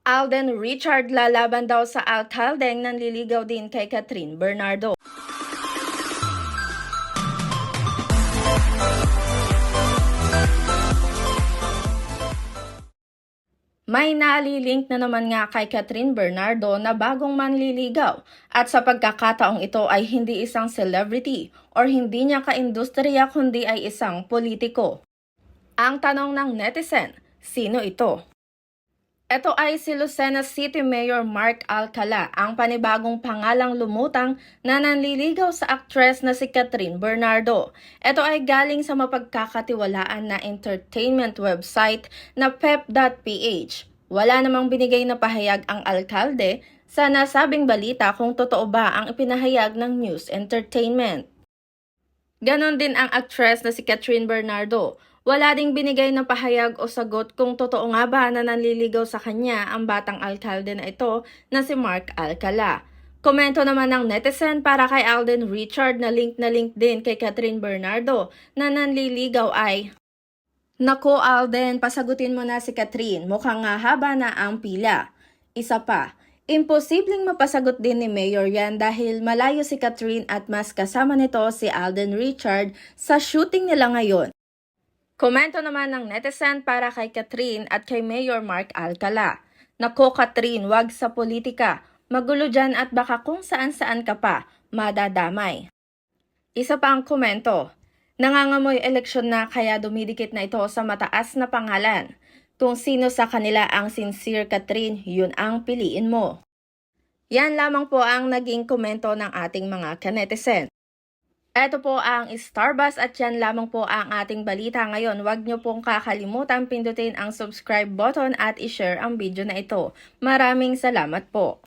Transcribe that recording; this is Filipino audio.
Alden Richard lalaban daw sa alcaldeng nanliligaw din kay Catherine Bernardo. May nalilink na naman nga kay Catherine Bernardo na bagong manliligaw at sa pagkakataong ito ay hindi isang celebrity or hindi niya ka-industriya kundi ay isang politiko. Ang tanong ng netizen, sino ito? Ito ay si Lucena City Mayor Mark Alcala, ang panibagong pangalang lumutang na nanliligaw sa aktres na si Catherine Bernardo. Ito ay galing sa mapagkakatiwalaan na entertainment website na pep.ph. Wala namang binigay na pahayag ang alkalde sa nasabing balita kung totoo ba ang ipinahayag ng News Entertainment. Ganon din ang aktres na si Catherine Bernardo. Wala ding binigay na pahayag o sagot kung totoo nga ba na nanliligaw sa kanya ang batang alkalde na ito na si Mark Alcala. Komento naman ng netizen para kay Alden Richard na link din kay Catherine Bernardo na nanliligaw ay, "Nako Alden, pasagutin mo na si Catherine, mukhang nga haba na ang pila." Isa pa, imposibleng mapasagot din ni Mayor yan dahil malayo si Catherine at mas kasama nito si Alden Richard sa shooting nila ngayon. Komento naman ng netizen para kay Catherine at kay Mayor Mark Alcala. "Nako Catherine, wag sa politika. Magulo dyan at baka kung saan-saan ka pa, madadamay." Isa pa ang komento, "Nangangamoy eleksyon na kaya dumidikit na ito sa mataas na pangalan. Kung sino sa kanila ang sincere Catherine, yun ang piliin mo." Yan lamang po ang naging komento ng ating mga kanetizen. Ito po ang Starbuzz at yan lamang po ang ating balita ngayon. Huwag niyo pong kakalimutan pindutin ang subscribe button at i-share ang video na ito. Maraming salamat po.